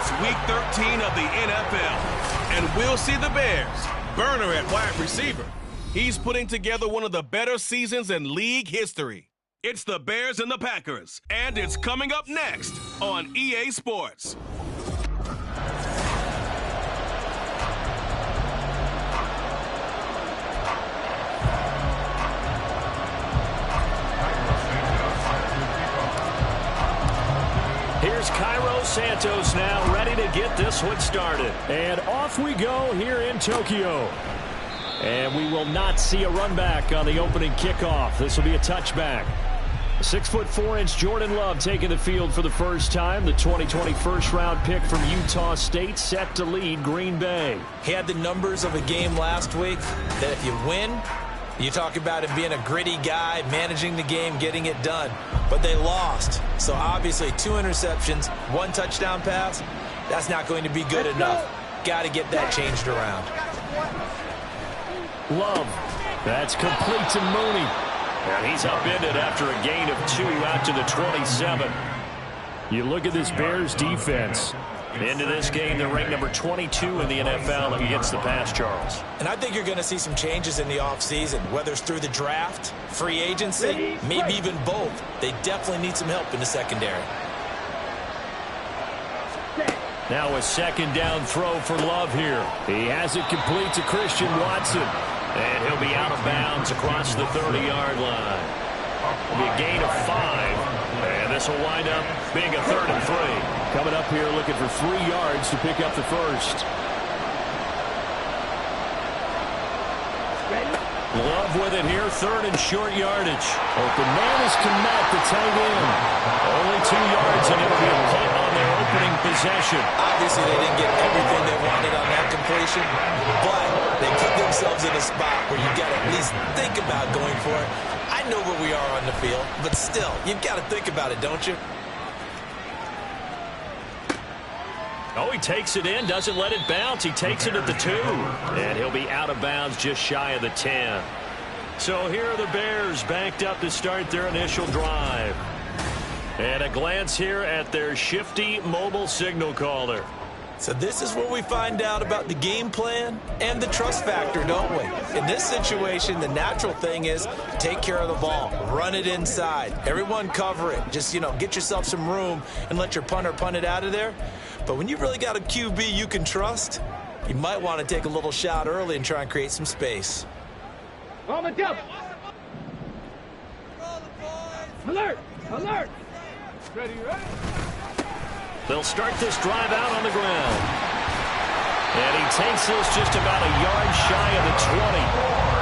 It's Week 13 of the NFL, and we'll see the Bears. Burner at wide receiver. He's putting together one of the better seasons in league history. It's the Bears and the Packers, and it's coming up next on EA Sports. Here's Cairo Santos now ready to get this one started. And off we go here in Tokyo. And we will not see a run back on the opening kickoff. This will be a touchback. 6'4" Jordan Love taking the field for the first time. The 2020 first-round pick from Utah State set to lead Green Bay. He had the numbers of a game last week that if you win, you talk about him being a gritty guy, managing the game, getting it done. But they lost. So obviously 2 interceptions, 1 touchdown pass, that's not going to be good enough. Got to get that changed around. Love. That's complete to Mooney. And he's upended after a gain of 2 out to the 27. You look at this Bears defense. Into this game, they're ranked number 22 in the NFL against the pass, Charles. And I think you're going to see some changes in the offseason, whether it's through the draft, free agency, maybe even both. They definitely need some help in the secondary. Now a second down throw for Love here. He has it complete to Christian Watson. And he'll be out of bounds across the 30-yard line. It'll be a gain of 5. And this will wind up being a 3rd and 3. Coming up here looking for 3 yards to pick up the first. Love with it here, 3rd and short yardage. Open man is Kmet, the tight end. Only 2 yards, and it'll be a punt on their opening possession. Obviously, they didn't get everything they wanted on that completion, but they put themselves in a spot where you've got to at least think about going for it. I know where we are on the field, but still, you've got to think about it, don't you? Oh, he takes it in, doesn't let it bounce. He takes it at the 2. And he'll be out of bounds just shy of the 10. So here are the Bears backed up to start their initial drive. And a glance here at their shifty mobile signal caller. So this is where we find out about the game plan and the trust factor, don't we? In this situation, the natural thing is take care of the ball, run it inside. Everyone cover it. Just, get yourself some room and let your punter punt it out of there. But when you really got a QB you can trust, you might want to take a little shot early and try and create some space. On the jump. Alert! Alert! Ready, ready? They'll start this drive out on the ground. And he takes this just about a yard shy of the 20.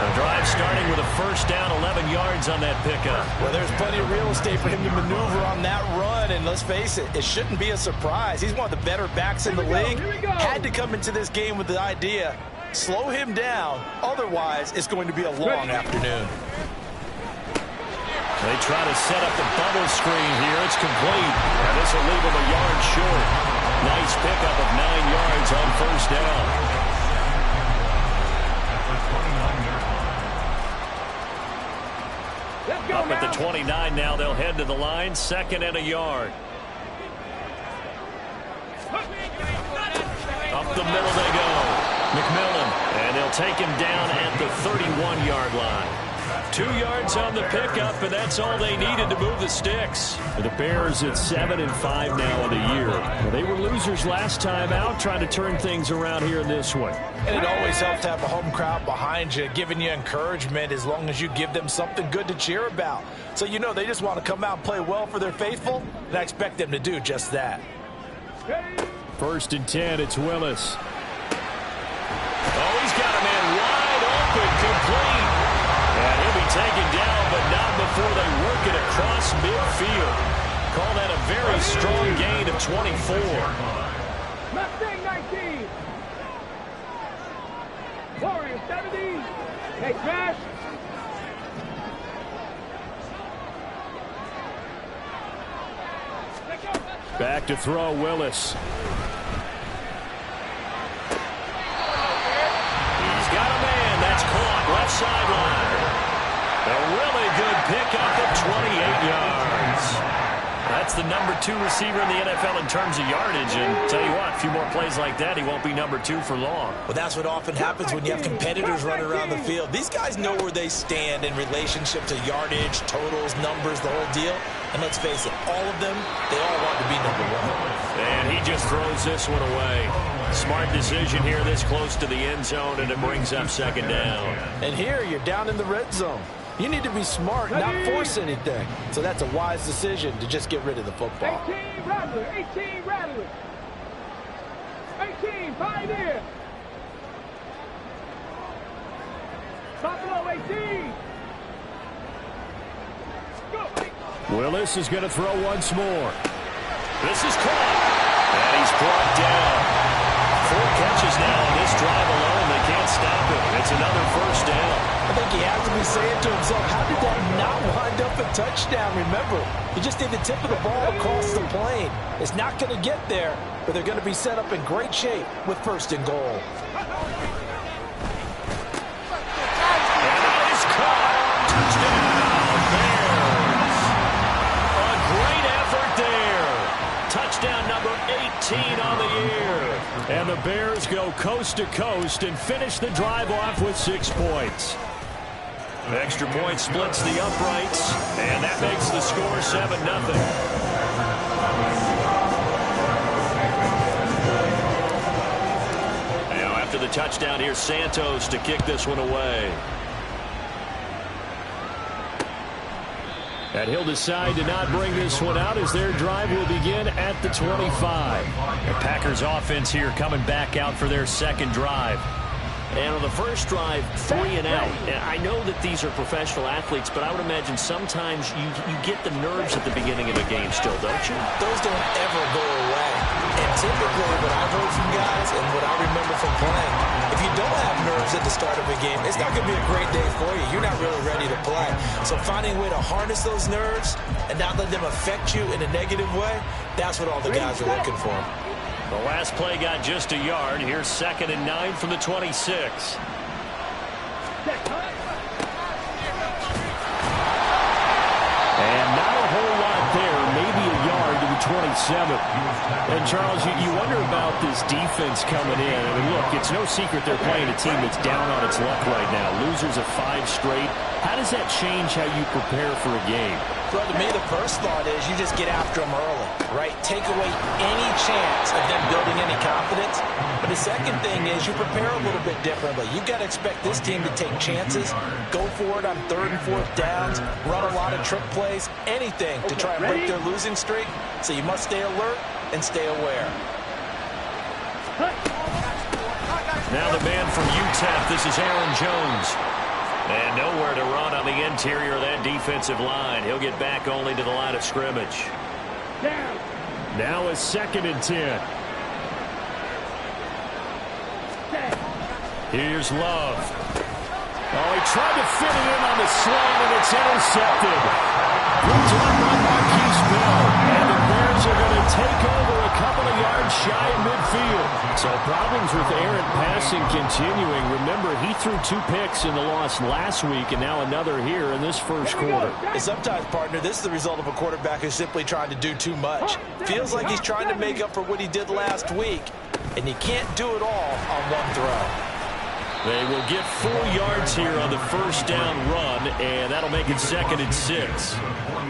The drive starting with a first down, 11 yards on that pickup. Well, there's plenty of real estate for him to maneuver on that run. And let's face it, it shouldn't be a surprise. He's one of the better backs in the league. Had to come into this game with the idea, slow him down. Otherwise, it's going to be a long afternoon. They try to set up the bubble screen here. It's complete. And this will leave him a yard short. Nice pickup of 9 yards on first down. Up at the 29 now. They'll head to the line. 2nd and a yard. Up the middle they go. McMillan. And they'll take him down at the 31-yard line. 2 yards on the pickup, and that's all they needed to move the sticks. The Bears at 7-5 now in the year. Well, they were losers last time out, trying to turn things around here in this one. And it always helps to have a home crowd behind you, giving you encouragement as long as you give them something good to cheer about. So they just want to come out and play well for their faithful, and I expect them to do just that. 1st and 10, it's Willis. Oh, he's got a man wide open, complete. And he'll be taken down, but not before they work it across midfield. Call that a very strong gain of 24. Mustang 19. Warriors 70. Hey, Crash. Back to throw, Willis. He's got a man. That's caught. Left sideline. A really good pickup of 28 yards. That That's the number 2 receiver in the NFL in terms of yardage. And tell you what, a few more plays like that, he won't be number 2 for long. Well, that's what often happens when you have competitors running around the field. These guys know where they stand in relationship to yardage, totals, numbers, the whole deal. And let's face it, all of them, they all want to be number 1. And he just throws this one away. Smart decision here this close to the end zone, and it brings up second down. And here you're down in the red zone. You need to be smart, not force anything. So that's a wise decision to just get rid of the football. 18 Rattler, 18 Rattler. 18 Pioneer. Buffalo 18. Go. Willis is going to throw once more. This is caught. And he's brought down. 4 catches now on this drive alone. They can't stop it. It's another first down. I think he has to be saying to himself, how did that not wind up a touchdown? Remember, he just did the tip of the ball across the plane. It's not going to get there, but they're going to be set up in great shape with first and goal. And that is caught. Touchdown, Bears. A great effort there. Touchdown number 18 on the year. And the Bears go coast to coast and finish the drive off with 6 points. Extra point splits the uprights, and that makes the score 7-0. Now after the touchdown, here's Santos to kick this one away. And he'll decide to not bring this one out as their drive will begin at the 25. The Packers offense here coming back out for their second drive. And on the first drive, 3 and out. And I know that these are professional athletes, but I would imagine sometimes you get the nerves at the beginning of a game still, don't you? Those don't ever go away. And typically what I've heard from guys and what I remember from playing, if you don't have nerves at the start of a game, it's not going to be a great day for you. You're not really ready to play. So finding a way to harness those nerves and not let them affect you in a negative way, that's what all the guys are looking for. The last play got just a yard. Here's 2nd and 9 from the 26. And not a whole lot there. Maybe a yard to the 27. And, Charles, you wonder about this defense coming in. I mean, look, it's no secret they're playing a team that's down on its luck right now. Losers of 5 straight. How does that change how you prepare for a game? Well, to me, the first thought is you just get after them early, right? Take away any chance of them building any confidence. But the second thing is you prepare a little bit differently. You've got to expect this team to take chances, go for it on 3rd and 4th downs, run a lot of trick plays, anything to try and break their losing streak. So you must stay alert and stay aware. Now the man from UTEP, this is Aaron Jones. And nowhere to run on the interior of that defensive line. He'll get back only to the line of scrimmage. Now a 2nd and 10. Here's Love. Oh, he tried to fit it in on the sling, and it's intercepted. Good job by Marquise Bell. And the Bears are going to take over a couple of yards shy of midfield. So problems with errant passing continuing. Remember, he threw 2 picks in the loss last week, and now another here in this first quarter. And sometimes, partner, this is the result of a quarterback who's simply trying to do too much. Feels like he's trying to make up for what he did last week, and you can't do it all on one throw. They will get 4 yards here on the first down run, and that'll make it 2nd and 6.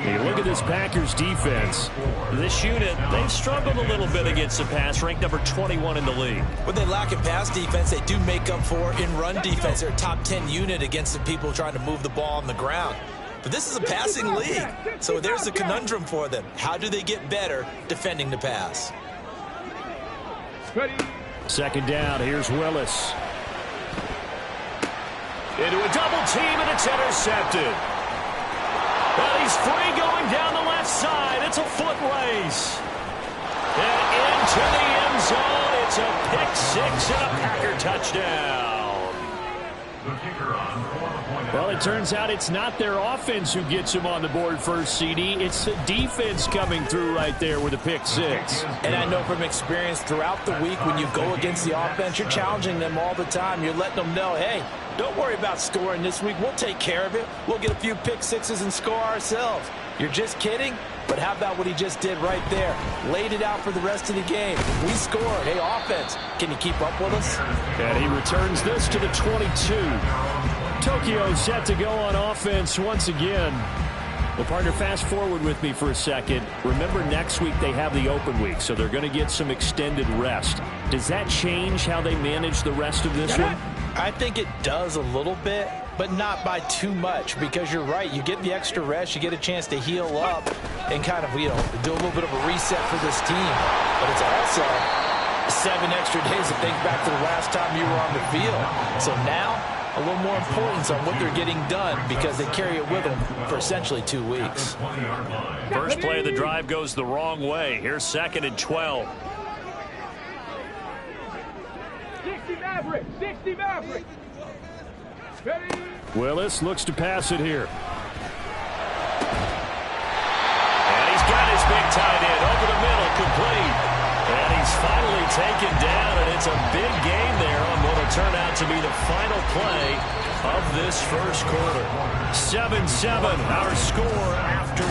Hey, look at this Packers defense. This unit, they've struggled a little bit against the pass, ranked number 21 in the league. When they lack in pass defense, they do make up for in run defense. They're a top 10 unit against the people trying to move the ball on the ground. But this is a passing league, so there's a conundrum for them. How do they get better defending the pass? 2nd down, here's Willis. Into a double team, and it's intercepted. Well, he's free going down the left side. It's a foot race. And into the end zone. It's a pick 6 and a Packer touchdown. Well, it turns out it's not their offense who gets him on the board first, CD. It's the defense coming through right there with a pick 6. And I know from experience throughout the week when you go against the offense, you're challenging them all the time. You're letting them know, hey, Don't worry about scoring this week. We'll take care of it. We'll get a few pick sixes and score ourselves. You're just kidding? But how about what he just did right there? Laid it out for the rest of the game. We scored. Hey, offense, can you keep up with us? And he returns this to the 22. Tokyo set to go on offense once again. Well, partner, fast forward with me for a second. Remember, next week they have the open week, so they're going to get some extended rest. Does that change how they manage the rest of this one? I think it does a little bit, but not by too much, because you're right. You get the extra rest, you get a chance to heal up and kind of, do a little bit of a reset for this team. But it's also 7 extra days to think back to the last time you were on the field. So now, a little more importance on what they're getting done because they carry it with them for essentially 2 weeks. First play of the drive goes the wrong way. Here's 2nd and 12. 60 Maverick. 60 Maverick. Ready? Willis looks to pass it here. And he's got his big tight end over the middle, complete. And he's finally taken down, and it's a big game there on what will turn out to be the final play of this first quarter. 7-7, our score after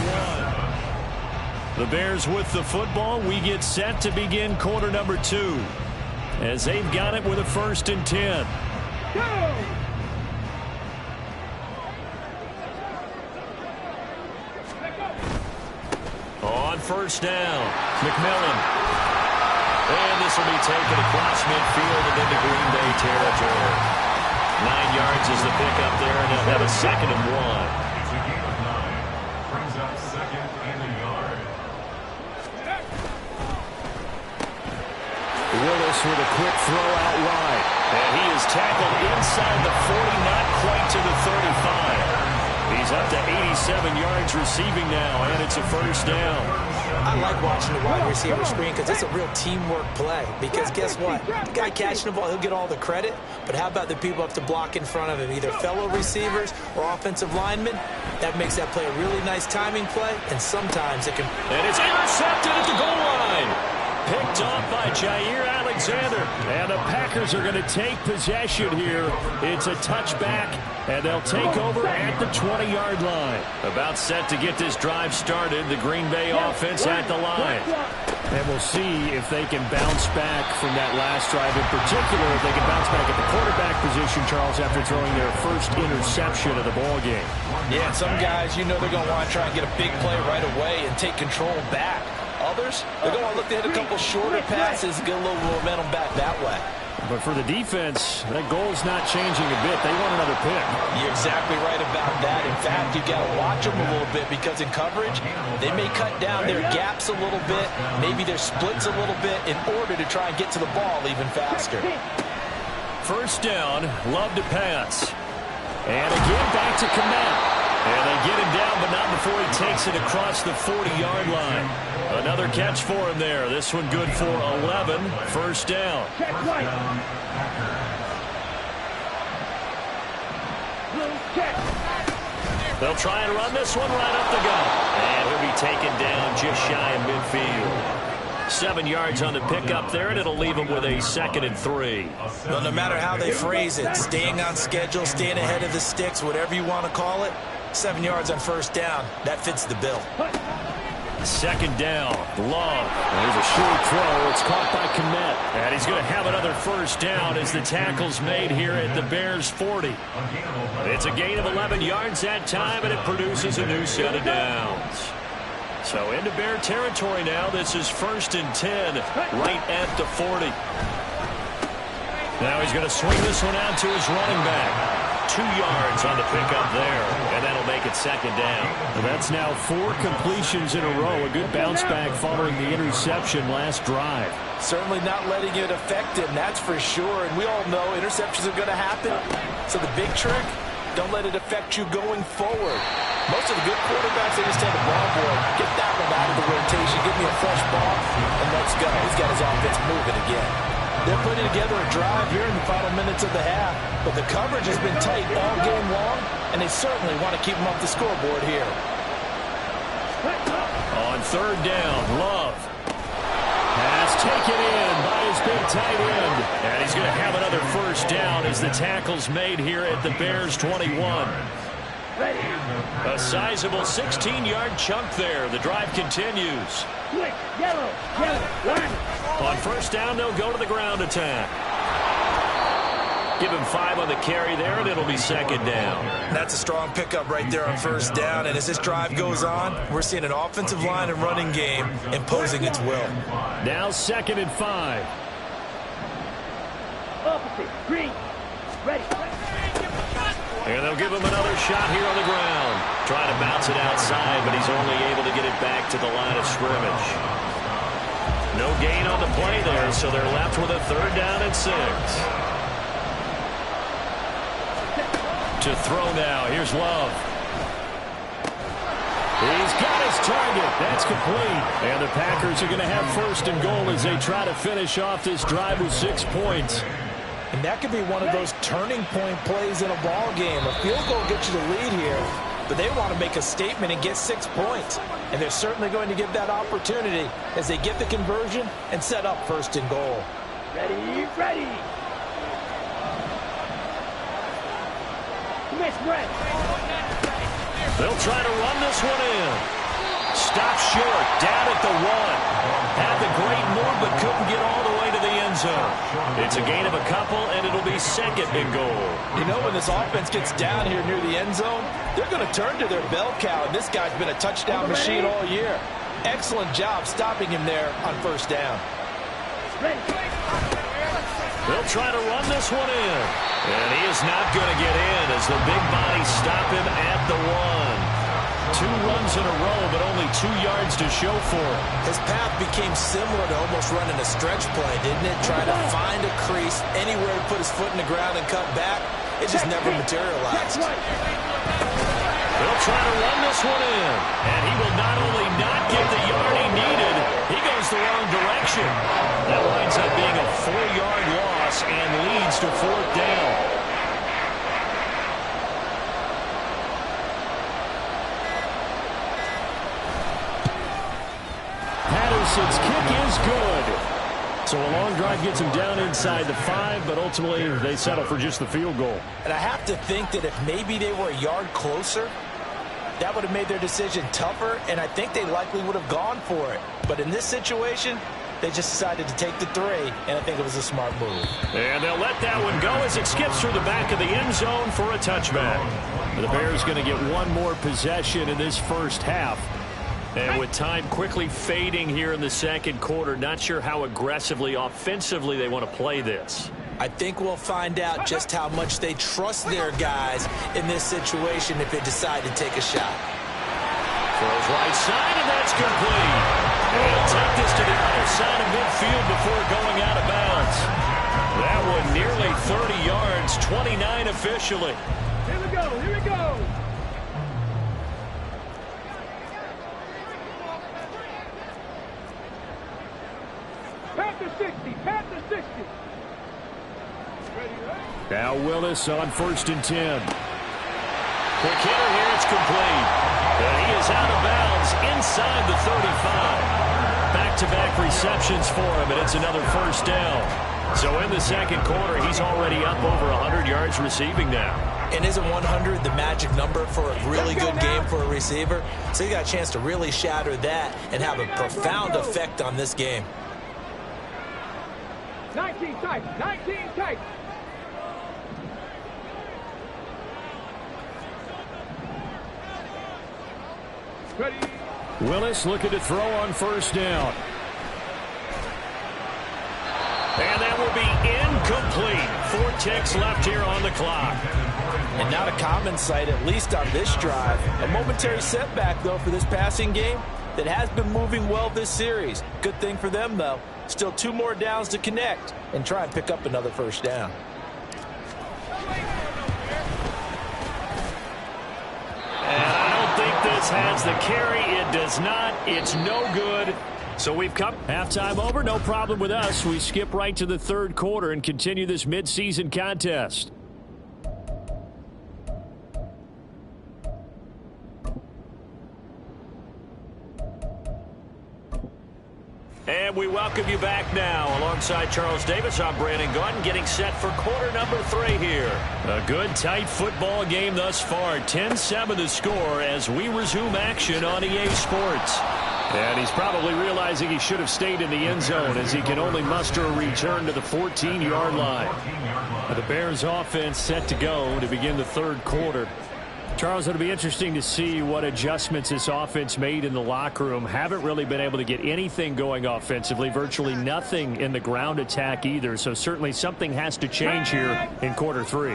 1. The Bears with the football. We get set to begin quarter number 2 as they've got it with a 1st and 10. Go! On first down, McMillan. And this will be taken across midfield and into Green Bay territory. 9 yards is the pickup there, and they'll have a 2nd and 1. It's a gain of 9. Brings up 2nd and a yard. Willis with a quick throw out wide. And he is tackled inside the 40, not quite to the 35. He's up to 87 yards receiving now, and it's a 1st down. I like watching the wide receiver screen because it's a real teamwork play. Because guess what? The guy catching the ball, he'll get all the credit. But how about the people up to block in front of him, either fellow receivers or offensive linemen? That makes that play a really nice timing play, and sometimes it can... And it's intercepted at the goal line. Picked off by Jair Alexander. And the Packers are going to take possession here. It's a touchback, and they'll take over at the 20-yard line. About set to get this drive started. The Green Bay offense at the line. And we'll see if they can bounce back from that last drive. In particular, if they can bounce back at the quarterback position, Charles, after throwing their first interception of the ballgame. Yeah, some guys, they're going to want to try and get a big play right away and take control back. Others, they're going to look to hit a couple shorter passes and get a little momentum back that way. But for the defense, that goal's not changing a bit. They want another pick. You're exactly right about that. In fact, you've got to watch them a little bit because in coverage, they may cut down their gaps a little bit, maybe their splits a little bit in order to try and get to the ball even faster. First down, Love to pass. And again, back to Kmet. And they get him down, but not before he takes it across the 40-yard line. Another catch for him there. This one good for 11. First down. They'll try and run this one right up the gut. And he'll be taken down just shy of midfield. 7 yards on the pickup there, and it'll leave him with a 2nd and 3. Well, no matter how they phrase it, staying on schedule, staying ahead of the sticks, whatever you want to call it, 7 yards on first down, that fits the bill. 2nd down, Love. There's a short throw. It's caught by Kmet. And he's going to have another first down as the tackle's made here at the Bears 40. It's a gain of 11 yards that time, and it produces a new set of downs. So into Bear territory now. This is 1st and 10, right at the 40. Now he's going to swing this one out to his running back. 2 yards on the pickup there, and that'll make it 2nd down. Well, that's now 4 completions in a row. A good bounce back following the interception last drive. Certainly not letting it affect him, that's for sure. And we all know interceptions are going to happen. So the big trick, don't let it affect you going forward. Most of the good quarterbacks, they just tell the ball boy, get that one out of the rotation, give me a fresh ball, and let's go. He's got his offense moving again. They're putting together a drive here in the final minutes of the half, but the coverage has been tight all game long, and they certainly want to keep them off the scoreboard here. On 3rd down, Love. Pass taken in by his big tight end. And he's going to have another first down as the tackle's made here at the Bears 21. A sizable 16-yard chunk there. The drive continues. Yellow, line. On first down, they'll go to the ground attack. Give him 5 on the carry there, and it'll be second down. That's a strong pickup right there on first down. And as this drive goes on, we're seeing an offensive line and running game imposing its will. Now 2nd and 5. Opposite, green, ready. And they'll give him another shot here on the ground. Trying to bounce it outside, but he's only able to get it back to the line of scrimmage. No gain on the play there, so they're left with a 3rd down and 6. To throw now. Here's Love. He's got his target. That's complete. And the Packers are going to have 1st and goal as they try to finish off this drive with 6 points. And that could be one of those turning point plays in a ball game. A field goal gets you the lead here, but they want to make a statement and get 6 points. And they're certainly going to give that opportunity as they get the conversion and set up 1st and goal. Ready, ready. They'll try to run this one in. Stop short, down at the 1. Had the great move, but couldn't get all the way to the end zone. It's a gain of a couple, and it'll be 2nd and goal. You know, when this offense gets down here near the end zone, they're going to turn to their bell cow, and this guy's been a touchdown machine all year. Excellent job stopping him there on 1st down. They'll try to run this one in. And he is not going to get in as the big bodies stop him at the 1. 2 runs in a row, but only 2 yards to show for it. His path became similar to almost running a stretch play, didn't it? Trying to find a crease, anywhere to put his foot in the ground and cut back. It just never materialized. They'll try to run this one in. And he will not only not get the yard he needed, he goes the wrong direction. That winds up being a 4-yard loss and leads to 4th down. Patterson's kick is good. So a long drive gets him down inside the 5, but ultimately they settle for just the field goal. And I have to think that if maybe they were a yard closer, that would have made their decision tougher, and I think they likely would have gone for it. But in this situation, they just decided to take the 3, and I think it was a smart move. And they'll let that one go as it skips through the back of the end zone for a touchback. The Bears going to get one more possession in this first half. And with time quickly fading here in the 2nd quarter, not sure how aggressively, offensively they want to play this. I think we'll find out just how much they trust their guys in this situation if they decide to take a shot. Throws right side, and that's complete. And he'll take this to the other side of midfield before going out of bounds. That one nearly 30 yards, 29 officially. Here we go, here we go. Panther 60, Panther 60. Now Willis on 1st and 10. Quick hitter here, it's complete. And he is out of bounds inside the 35. Back-to-back receptions for him, and it's another 1st down. So in the 2nd quarter, he's already up over 100 yards receiving now. And isn't 100 the magic number for a really good game for a receiver? So he got a chance to really shatter that and have a profound effect on this game. 19 tight, 19 tight. Ready. Willis looking to throw on 1st down. And that will be incomplete. 4 ticks left here on the clock. And not a common sight, at least on this drive. A momentary setback, though, for this passing game that has been moving well this series. Good thing for them, though. Still 2 more downs to connect and try and pick up another 1st down. And I don't think this has the carry. It does not. It's no good. So we've come halftime over. No problem with us. We skip right to the 3rd quarter and continue this midseason contest. And we welcome you back now. Alongside Charles Davis, I'm Brandon Gaudin, getting set for quarter number 3 here. A good, tight football game thus far. 10-7 the score as we resume action on EA Sports. And he's probably realizing he should have stayed in the end zone as he can only muster a return to the 14-yard line. The Bears offense set to go to begin the third quarter. Charles, it'll be interesting to see what adjustments this offense made in the locker room. Haven't really been able to get anything going offensively, virtually nothing in the ground attack either. So certainly something has to change here in quarter 3.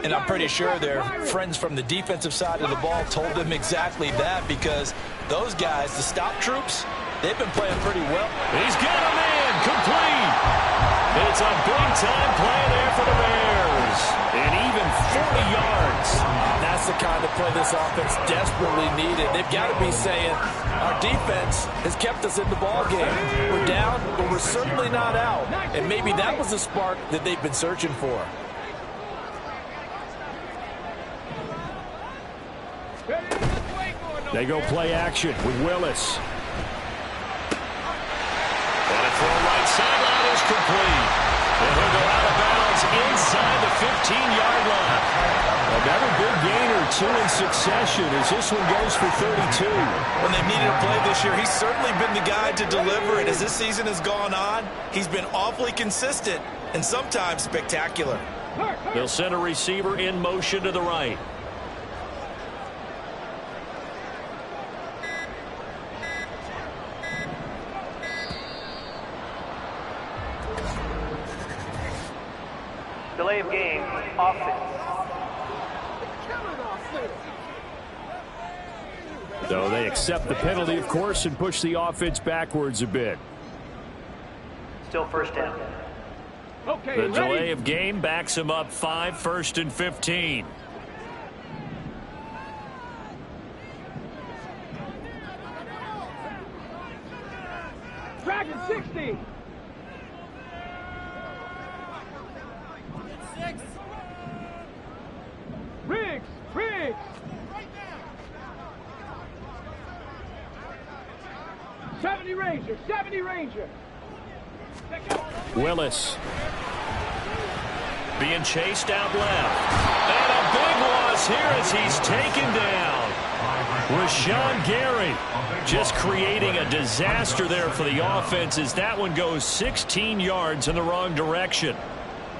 And I'm pretty sure their friends from the defensive side of the ball told them exactly that, because those guys, the stop troops, they've been playing pretty well. He's got a man complete. It's a big-time play there for the Bears. And even 40 yards. That's the kind of play this offense desperately needed. They've got to be saying, our defense has kept us in the ball game. We're down, but we're certainly not out. And maybe that was the spark that they've been searching for. They go play action with Willis. And a throw right sideline is complete. And he'll go out of bounds inside the 15-yard line. Another big gain or 2 in succession as this one goes for 32. When they've needed a play this year, he's certainly been the guy to deliver it. As this season has gone on, he's been awfully consistent and sometimes spectacular. They'll send a receiver in motion to the right. Delay of game, offense. So they accept the penalty, of course, and push the offense backwards a bit. Still first down. Okay, The delay ready? of game backs him up 5, 1st and 15. Dragon 60. 6. Riggs. 70 Ranger. Willis. Being chased out left. And a big loss here as he's taken down. Rashawn Gary just creating a disaster there for the offense as that one goes 16 yards in the wrong direction.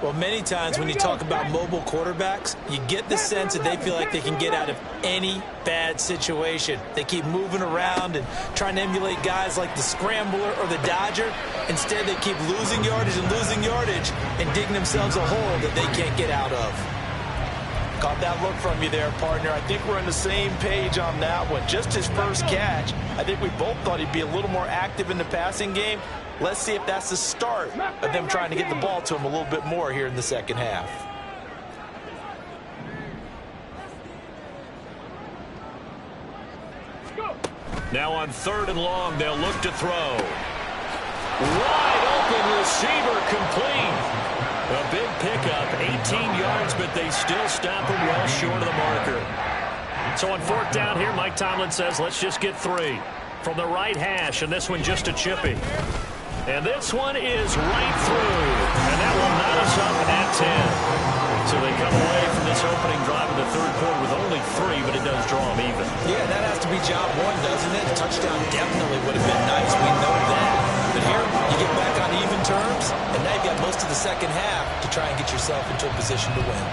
Well, many times when you talk about mobile quarterbacks, you get the sense that they feel like they can get out of any bad situation. They keep moving around and trying to emulate guys like the Scrambler or the Dodger. Instead, they keep losing yardage and digging themselves a hole that they can't get out of. Caught that look from you there, partner. I think we're on the same page on that one. Just his first catch. I think we both thought he'd be a little more active in the passing game. Let's see if that's the start of them trying to get the ball to him a little bit more here in the second half. Now on 3rd and long, they'll look to throw. Wide open receiver complete. A big pickup, 18 yards, but they still stop him well short of the marker. So on 4th down here, Mike Tomlin says, let's just get 3. From the right hash, and this one just a chippy. And this one is right through. And that will knot us up at 10. So they come away from this opening drive in the third quarter with only 3, but it does draw them even. Yeah, that has to be job 1, doesn't it? A touchdown definitely would have been nice. We know that. But here, you get back on even terms, and now you've got most of the second half to try and get yourself into a position to win.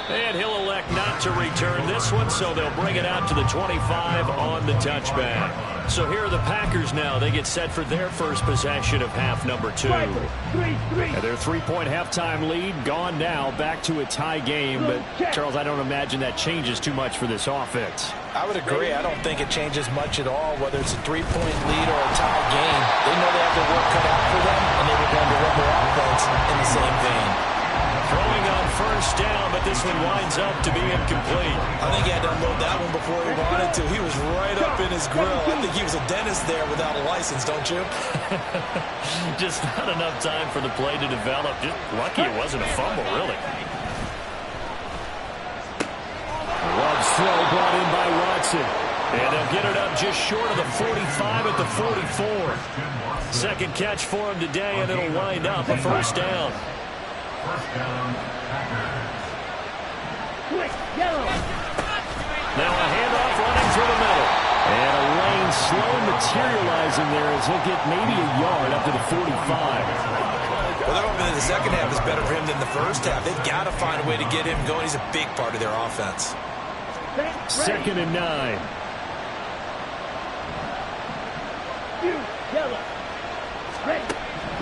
And he'll elect not to return this one, so they'll bring it out to the 25 on the touchback. So here are the Packers now. They get set for their first possession of half number 2. And their 3-point halftime lead gone now, back to a tie game. But, Charles, I don't imagine that changes too much for this offense. I would agree. I don't think it changes much at all, whether it's a 3-point lead or a tie game. They know they have their work cut out for them, and they were going to run their offense in the same vein. Throwing on 1st down, but this one winds up to be incomplete. I think he had to unload that one before he wanted to. He was right up in his grill. I think he was a dentist there without a license, don't you? Just not enough time for the play to develop. Just lucky it wasn't a fumble, really. Love's throw brought in by Watson. And they'll get it up just short of the 45 at the 44. Second catch for him today, and it'll wind up a first down. First down, Packers. Quick, yellow. Now a handoff running through the middle. And a lane slow materializing there as he'll get maybe a yard up to the 45. Well, they're hoping that the second half is better for him than the first half. They've got to find a way to get him going. He's a big part of their offense. Second and 9. Yellow. Ready.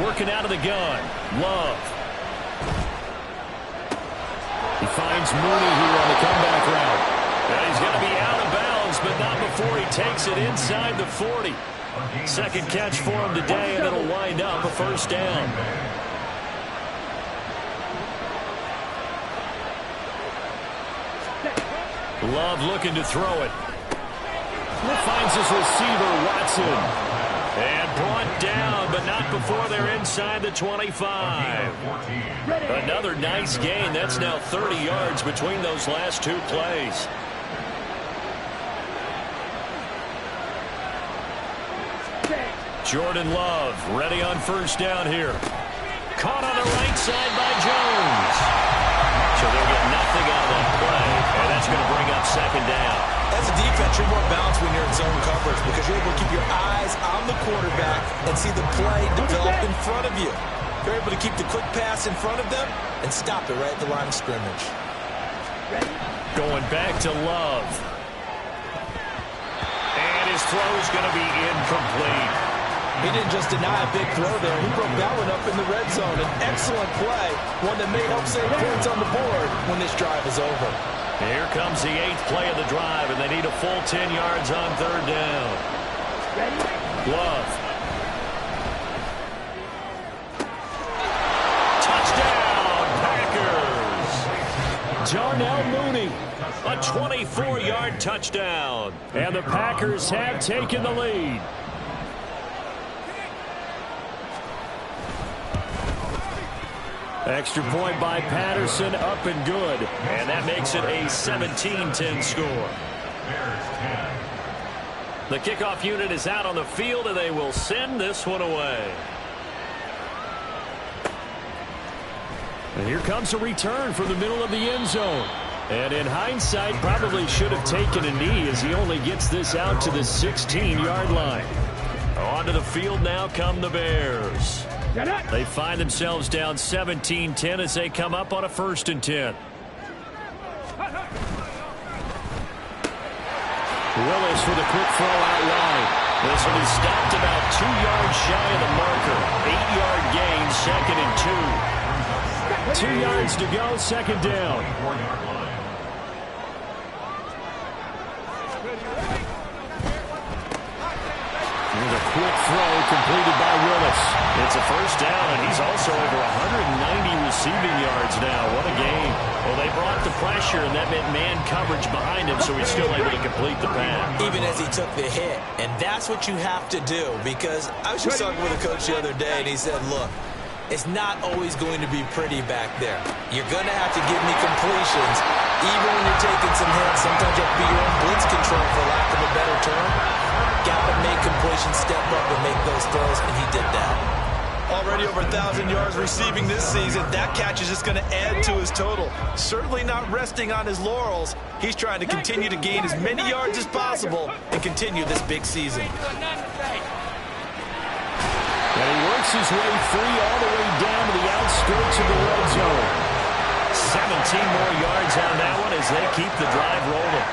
Working out of the gun. Love. He finds Mooney here on the comeback route. And he's going to be out of bounds, but not before he takes it inside the 40. Second catch for him today, and it'll wind up a first down. Love looking to throw it. Finds his receiver, Watson. And brought down, but not before they're inside the 25. Another nice gain. That's now 30 yards between those last two plays. Jordan Love ready on first down here. Caught on the right side by Jones. So they'll get nothing out of that play, and that's going to bring up second down. As a defense, you're more balanced when you're in zone coverage because you're able to keep your eyes on the quarterback and see the play develop in front of you. You're able to keep the quick pass in front of them and stop it right at the line of scrimmage. Going back to Love. And his throw is going to be incomplete. He didn't just deny a big throw there. He broke that one up in the red zone. An excellent play, one that may help save points on the board when this drive is over. Here comes the 8th play of the drive, and they need a full 10 yards on third down. Love. Touchdown, Packers. Darnell Mooney, a 24-yard touchdown. And the Packers have taken the lead. Extra point by Patterson, up and good. And that makes it a 17-10 score. The kickoff unit is out on the field, and they will send this one away. And here comes a return from the middle of the end zone. And in hindsight, probably should have taken a knee as he only gets this out to the 16-yard line. Onto the field now come the Bears. They find themselves down 17-10 as they come up on a 1st and 10. Willis with a quick throw out wide. This one is stopped about 2 yards shy of the marker. 8-yard gain, 2nd and 2. 2 yards to go, second down. With a quick throw completed by Willis. It's a first down, and he's also over 190 receiving yards now. What a game. Well, they brought the pressure, and that meant man coverage behind him, so he's still able to complete the pass. Even as he took the hit. And that's what you have to do, because I was just talking with a coach the other day, and he said, look, it's not always going to be pretty back there. You're going to have to give me completions. Even when you're taking some hits, sometimes you have to be your own blitz control, for lack of a better term. Got to make completions, step up and make those throws, and he did that. Already over 1,000 yards receiving this season. That catch is just going to add to his total. Certainly not resting on his laurels. He's trying to continue to gain as many yards as possible and continue this big season. And he works his way free all the way down to the outskirts of the red zone. 17 more yards on that one as they keep the drive rolling.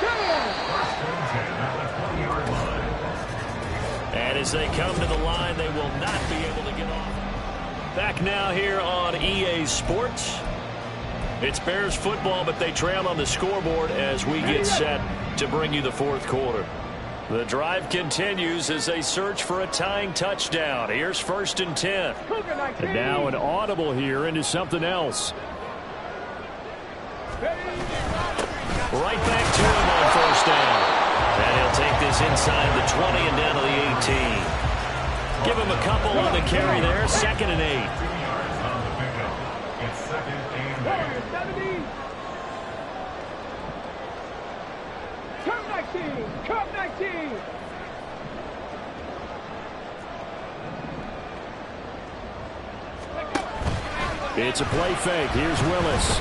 And as they come to the line, they will not be able to get off. Back now here on EA Sports. It's Bears football, but they trail on the scoreboard as we get set to bring you the 4th quarter. The drive continues as they search for a tying touchdown. Here's 1st and 10. And now an audible here into something else. Right back to him on 1st down. And he'll take this inside the 20 and down to the 18. Give him a couple on the carry there. 2nd and 8. It's 2nd and 8. Come 19! Come 19! It's a play fake. Here's Willis.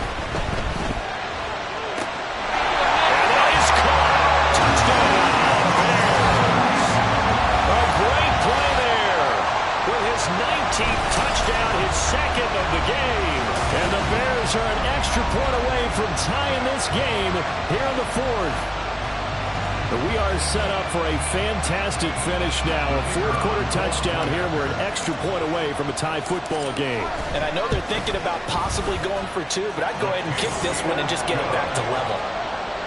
His 19th touchdown, his second of the game. And the Bears are an extra point away from tying this game here in the fourth. But we are set up for a fantastic finish now. A fourth-quarter touchdown here. We're an extra point away from a tie football game. And I know they're thinking about possibly going for two, but I'd go ahead and kick this one and just get it back to level.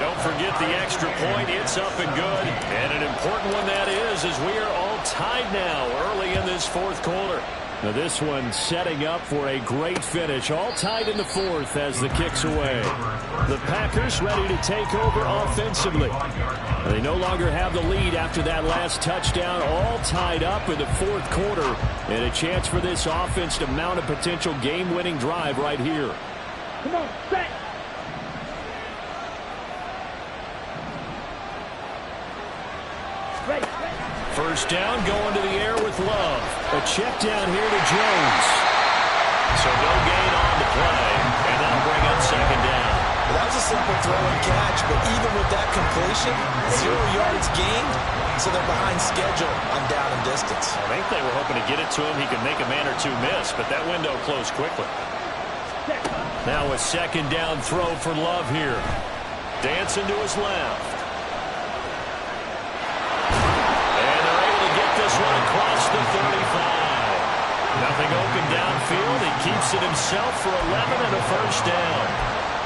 Don't forget the extra point. It's up and good. And an important one that is, as we are all tied now early in this fourth quarter. Now this one setting up for a great finish. All tied in the fourth as the kick's away. The Packers ready to take over offensively. They no longer have the lead after that last touchdown. All tied up in the fourth quarter. And a chance for this offense to mount a potential game-winning drive right here. Come on, set. Ready. First down, going to the air with Love. A check down here to Jones. So no gain on the play, and that'll bring up second down. Well, that was a simple throw and catch, but even with that completion, 0 yards gained, so they're behind schedule on down and distance. I think they were hoping to get it to him. He could make a man or two miss, but that window closed quickly. Now a second down throw for Love here. Dancing to his left. This one across the 35. Nothing open downfield. He keeps it himself for 11 and a first down.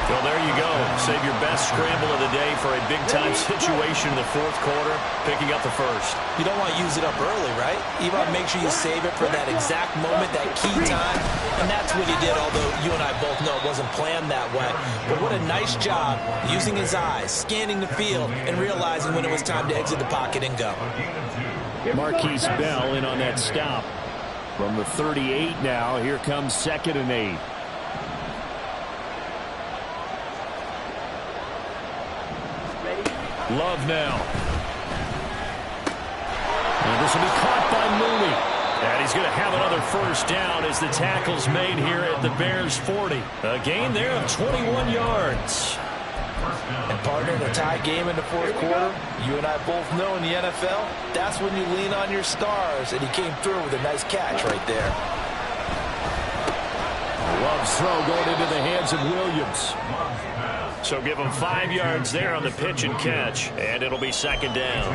Well, there you go. Save your best scramble of the day for a big-time situation in the fourth quarter, picking up the first. You don't want to use it up early, right? You want to make sure you save it for that exact moment, that key time, and that's what he did, although you and I both know it wasn't planned that way. But what a nice job using his eyes, scanning the field, and realizing when it was time to exit the pocket and go. Marquise Bell in on that stop. From the 38 now, here comes 2nd and 8. Love now. And this will be caught by Mooney. And he's going to have another first down as the tackle's made here at the Bears 40. A gain there of 21 yards. And partner, in a tie game in the fourth quarter, you and I both know in the NFL, that's when you lean on your stars, and he came through with a nice catch right there. Love's throw going into the hands of Williams. So give him 5 yards there on the pitch and catch, and it'll be second down.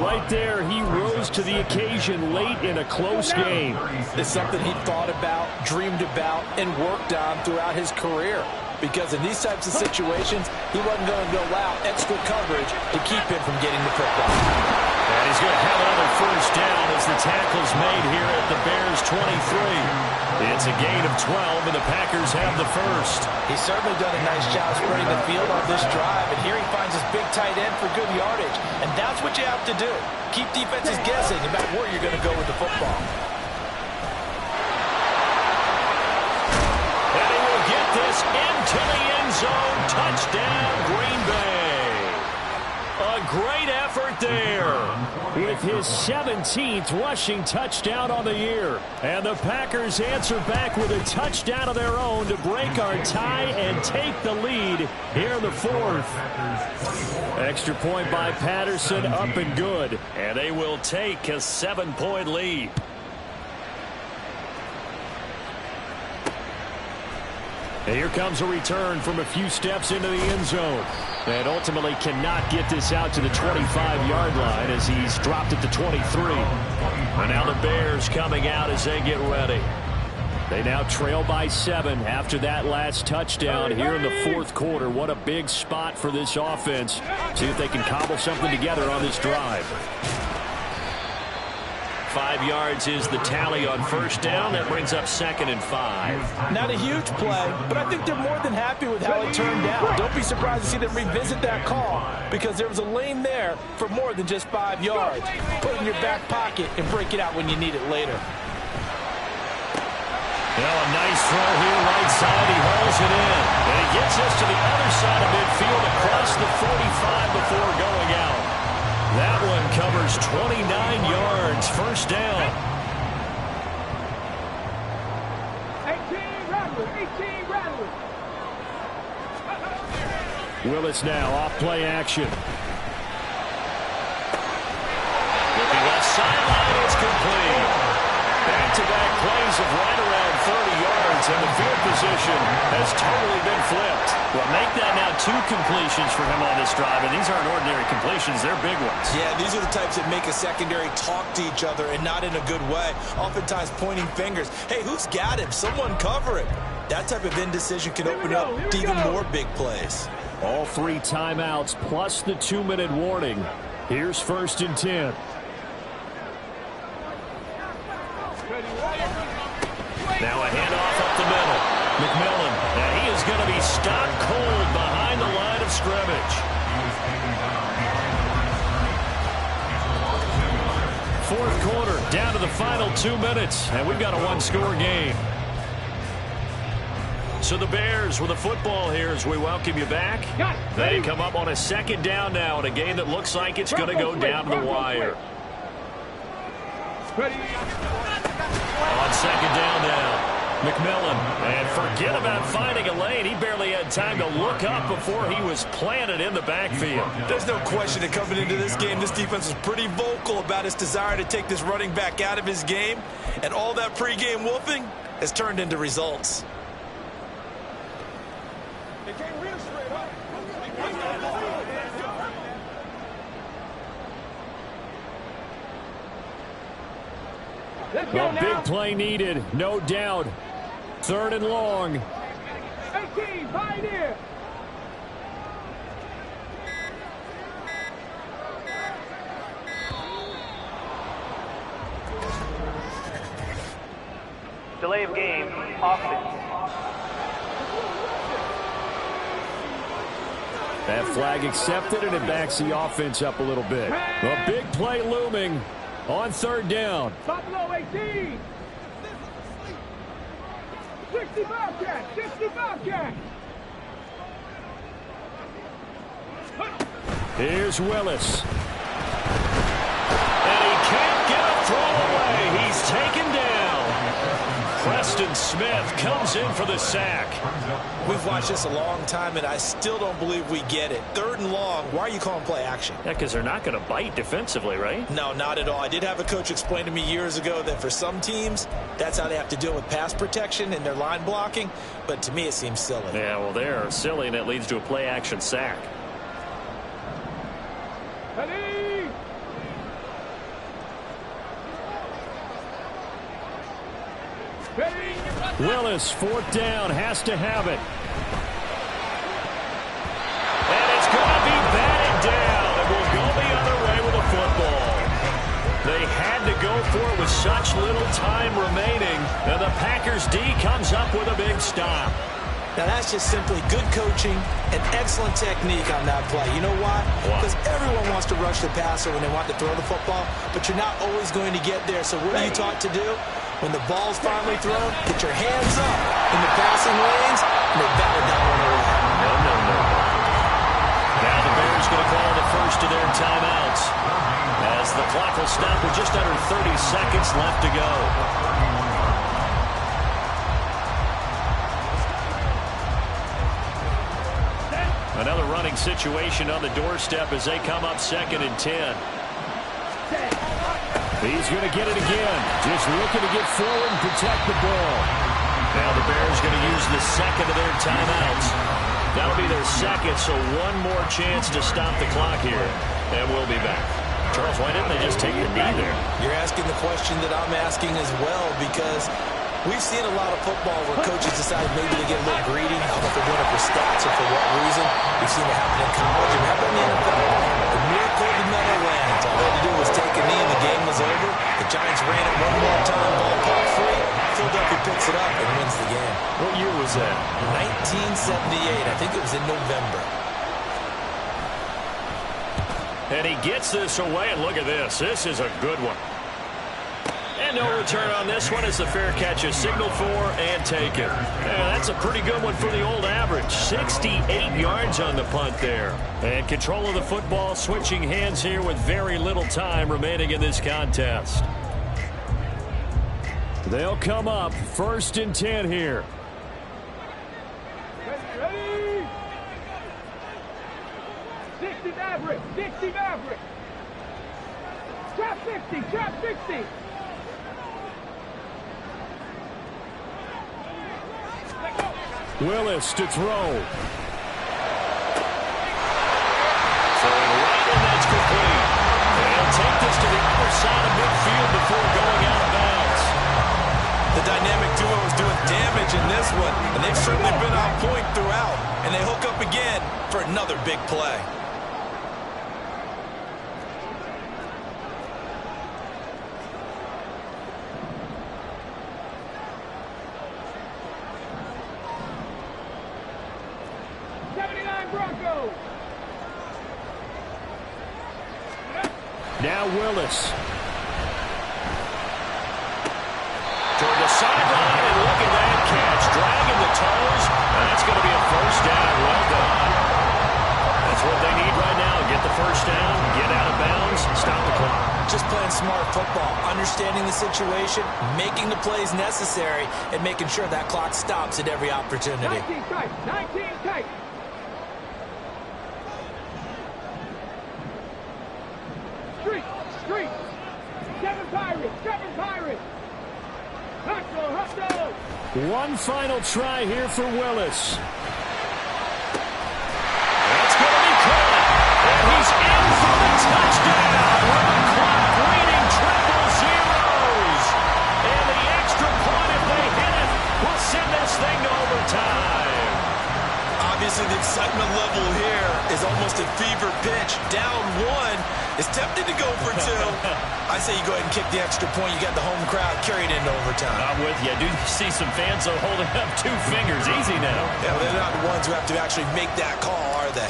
Right there, he rose to the occasion late in a close game. It's something he thought about, dreamed about, and worked on throughout his career. Because in these types of situations, he wasn't going to allow extra coverage to keep him from getting the football. And he's going to have another first down as the tackle's made here at the Bears 23. It's a gain of 12, and the Packers have the first. He's certainly done a nice job spreading the field on this drive, and here he finds his big tight end for good yardage. And that's what you have to do. Keep defenses guessing about where you're going to go with the football. This into the end zone. Touchdown, Green Bay. A great effort there with his 17th rushing touchdown on the year. And the Packers answer back with a touchdown of their own to break our tie and take the lead here in the fourth. Extra point by Patterson, up and good. And they will take a 7-point lead. And here comes a return from a few steps into the end zone. And ultimately cannot get this out to the 25-yard line as he's dropped it to 23. And now the Bears coming out as they get ready. They now trail by 7 after that last touchdown here in the fourth quarter. What a big spot for this offense. See if they can cobble something together on this drive. 5 yards is the tally on first down. That brings up 2nd and 5. Not a huge play, but I think they're more than happy with how it turned out. Don't be surprised to see them revisit that call because there was a lane there for more than just 5 yards. Put it in your back pocket and break it out when you need it later. You know, a nice throw here right side. He hauls it in. And he gets us to the other side of midfield across the 45 before going out. That one covers 29 yards. First down. Willis now off play action. Looking left sideline, it's complete. Back-to-back plays of right around 30 yards, and the field position has totally been flipped. Well, make that now 2 completions for him on this drive, and these aren't ordinary completions. They're big ones. Yeah, these are the types that make a secondary talk to each other, and not in a good way. Oftentimes pointing fingers. Hey, who's got him? Someone cover it. That type of indecision can open up to even more big plays. All 3 timeouts plus the 2-minute warning. Here's 1st and 10. Now a handoff up the middle. McMillan, and he is going to be stopped cold behind the line of scrimmage. 4th quarter, down to the final 2 minutes, and we've got a 1-score game. So the Bears with the football here as we welcome you back. They come up on a 2nd down now in a game that looks like it's going to go down to the wire. On 2nd down now, McMillan. And forget about finding a lane. He barely had time to look up before he was planted in the backfield. There's no question that coming into this game, this defense was pretty vocal about its desire to take this running back out of his game. And all that pregame wolfing has turned into results. A big play needed, no doubt. 3rd and long. 18, pioneer. Delay of game, offense. That flag accepted, and it backs the offense up a little bit. A big play looming on 3rd down. Buffalo 18. 60 Bobcat, 60 Bobcat. Here's Willis. And he can't get a throw away. He's taken down. Preston Smith comes in for the sack. We've watched this a long time, and I still don't believe we get it. 3rd and long, why are you calling play action? Yeah, because they're not going to bite defensively, right? No, not at all. I did have a coach explain to me years ago that for some teams, that's how they have to deal with pass protection and their line blocking. But to me, it seems silly. Yeah, well, they're silly, and it leads to a play action sack. Willis, 4th down, has to have it. And it's going to be batted down, and will go the other way with the football. They had to go for it with such little time remaining, and the Packers D comes up with a big stop. Now, that's just simply good coaching and excellent technique on that play. You know why? Because everyone wants to rush the passer when they want to throw the football, but you're not always going to get there. So what are you taught to do? When the ball's finally thrown, get your hands up in the passing lanes, and they bat it down on the way. No. Now the Bears going to call the first of their timeouts, as the clock will stop with just under 30 seconds left to go. Another running situation on the doorstep as they come up 2nd and 10. He's going to get it again. Just looking to get forward and protect the ball. Now the Bears going to use the 2nd of their timeouts. That'll be their 2nd, so one more chance to stop the clock here. And we'll be back. Charles, why didn't they just take the knee there? You're asking the question that I'm asking as well, because we've seen a lot of football where coaches decide maybe to get a little greedy. I don't know if they're doing it for stats or for what reason. We've seen it happen in college and happen in the NFL. The miracle of the Meadowlands. All they had to do was take a knee and the game was over. The Giants ran it one more time, ball caught free. Philadelphia picks it up and wins the game. What year was that? 1978. I think it was in November. And he gets this away, and look at this. This is a good one. And no return on this one as the fair catch is signaled for and taken. Yeah, that's a pretty good one for the old average. 68 yards on the punt there. And control of the football switching hands here with very little time remaining in this contest. They'll come up 1st and 10 here. 60 Maverick, 60 Maverick. Trap 60, trap 60. Willis to throw. Throwing right, and that's complete. They'll take this to the other side of midfield before going out of bounds. The dynamic duo is doing damage in this one, and they've certainly been on point throughout. And they hook up again for another big play. Now Willis. Toward the sideline, and look at that catch. Dragging the toes, and that's going to be a first down. Well done. That's what they need right now. Get the first down, get out of bounds, stop the clock. Just playing smart football, understanding the situation, making the plays necessary, and making sure that clock stops at every opportunity. 19 tight, 19 tight. Street. 7 Pirates, 7 Pirates. Hustle. One final try here for Willis. That's going to be caught. And he's in for the touchdown with the clock reading triple zeros. And the extra point, if they hit it, will send this thing to overtime. Obviously, the excitement level here is almost a fever pitch. Down 1. Is tempted to go for 2. I say you go ahead and kick the extra point. You got the home crowd carried into overtime. I'm with you. I do see some fans holding up 2 fingers. Easy now. Yeah, they're not the ones who have to actually make that call, are they?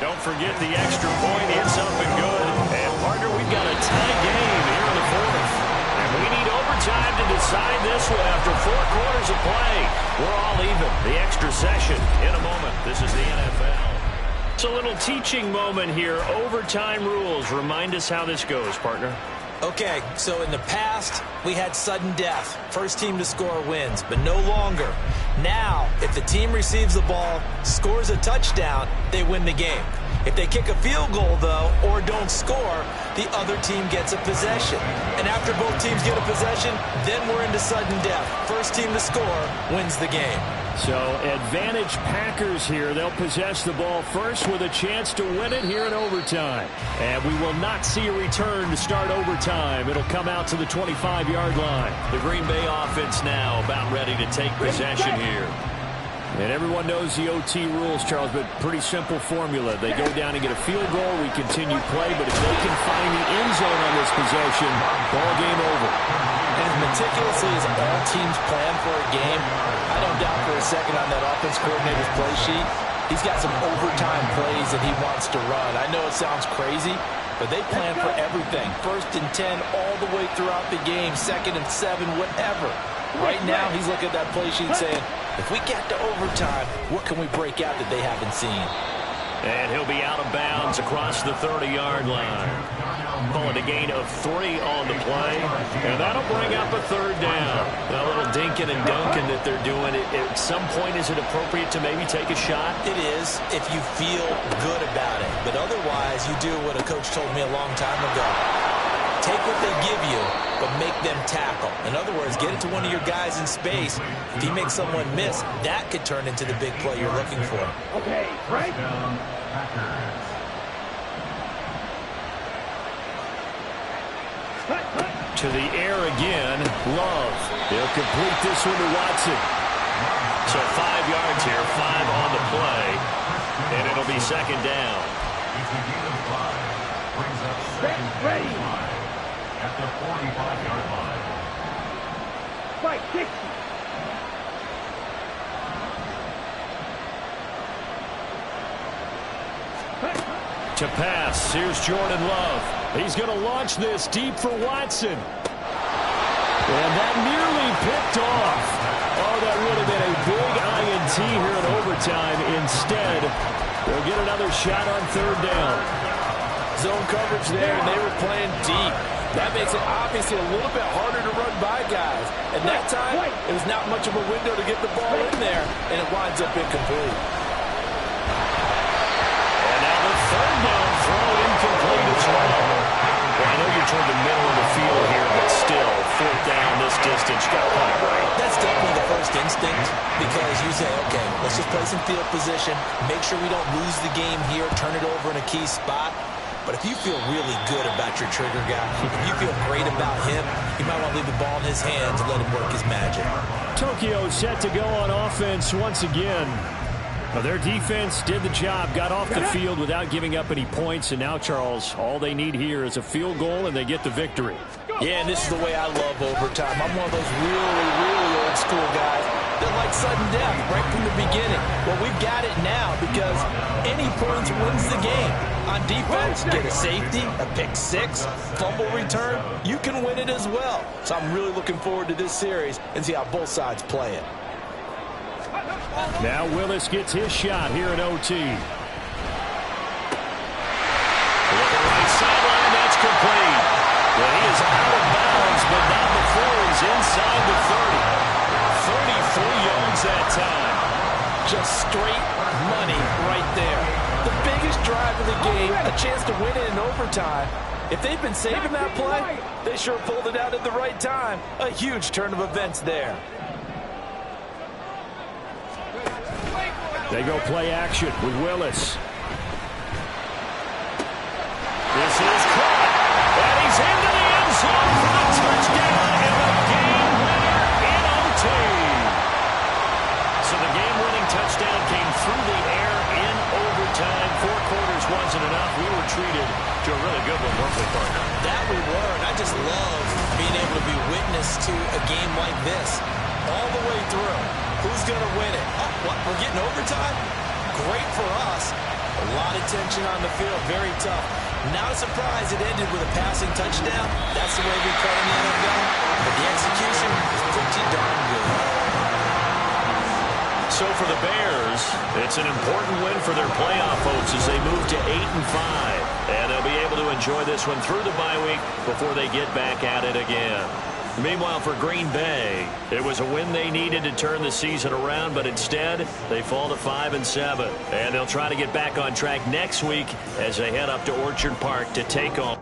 Don't forget the extra point. It's up and good. And, partner, we've got a tie game here in the 4th. And we need overtime to decide this one after 4 quarters of play. We're all even. The extra session in a moment. This is the NFL. It's a little teaching moment here. Overtime rules. Remind us how this goes, partner. Okay, so in the past, we had sudden death. First team to score wins, but no longer. Now, if the team receives the ball, scores a touchdown, they win the game. If they kick a field goal, though, or don't score, the other team gets a possession. And after both teams get a possession, then we're into sudden death. First team to score wins the game. So, advantage Packers here. They'll possess the ball first with a chance to win it here in overtime. And we will not see a return to start overtime. It'll come out to the 25-yard line. The Green Bay offense now about ready to take possession here. And everyone knows the OT rules, Charles, but pretty simple formula. They go down and get a field goal, we continue play, but if they can find the end zone on this possession, ball game over. And as meticulously as all teams plan for a game, I don't doubt for a second on that offense coordinator's play sheet, he's got some overtime plays that he wants to run. I know it sounds crazy, but they plan for everything. 1st and 10 all the way throughout the game, 2nd and 7, whatever. Right now, he's looking at that play sheet saying, if we get to overtime, what can we break out that they haven't seen? And he'll be out of bounds across the 30-yard line. Calling a gain of 3 on the play, and that'll bring up a 3rd down. A little dinking and dunking that they're doing. At some point, is it appropriate to maybe take a shot? It is, if you feel good about it. But otherwise, you do what a coach told me a long time ago. Take what they give you, but make them tackle. In other words, get it to one of your guys in space. If he makes someone miss, that could turn into the big play you're looking for. Okay, right? To the air again, Love. They'll complete this one to Watson. So 5 yards here, 5 on the play, and it'll be 2nd down. Ready. At the 45-yard line. Fight, 60. To pass, here's Jordan Love. He's going to launch this deep for Watson. And that nearly picked off. Oh, that would have been a big INT here in overtime. Instead, they'll get another shot on 3rd down. Zone coverage there, and they were playing deep. That makes it obviously a little bit harder to run by guys. And that time, it was not much of a window to get the ball in there, and it winds up incomplete. Third down throw incomplete as well. Well, I know you're toward the middle of the field here, but still, fourth down this distance, you got to punt it right. That's definitely the first instinct because you say, okay, let's just play some field position, make sure we don't lose the game here, turn it over in a key spot. But if you feel really good about your trigger guy, if you feel great about him, you might want to leave the ball in his hands and let him work his magic. Tokyo set to go on offense once again. Well, their defense did the job, got off the field without giving up any points, and now, Charles, all they need here is a field goal, and they get the victory. Yeah, and this is the way I love overtime. I'm one of those really, really old school guys that like sudden death right from the beginning. Well, we've got it now because any points wins the game. On defense, get a safety, a pick six, fumble return, you can win it as well. So I'm really looking forward to this series and see how both sides play it. Now Willis gets his shot here at OT. Looking right sideline, that's complete. Well, he is out of bounds, but not before he's inside the 30. 33 yards that time. Just straight money right there. The biggest drive of the game, a chance to win it in overtime. If they've been saving that play, they sure pulled it out at the right time. A huge turn of events there. They go play action with Willis. This is caught. And he's into the end zone for a touchdown and a game winner in OT. So the game-winning touchdown came through the air in overtime. 4 quarters wasn't enough. We were treated to a really good one, weren't we, partner? That we were, and I just love being able to be witness to a game like this all the way through. Who's going to win it? Oh, what? We're getting overtime? Great for us. A lot of tension on the field. Very tough. Not a surprise it ended with a passing touchdown. That's the way we play in the NFL. But the execution is pretty darn good. So for the Bears, it's an important win for their playoff hopes as they move to 8-5. And they'll be able to enjoy this one through the bye week before they get back at it again. Meanwhile, for Green Bay, it was a win they needed to turn the season around, but instead, they fall to 5-7. And they'll try to get back on track next week as they head up to Orchard Park to take on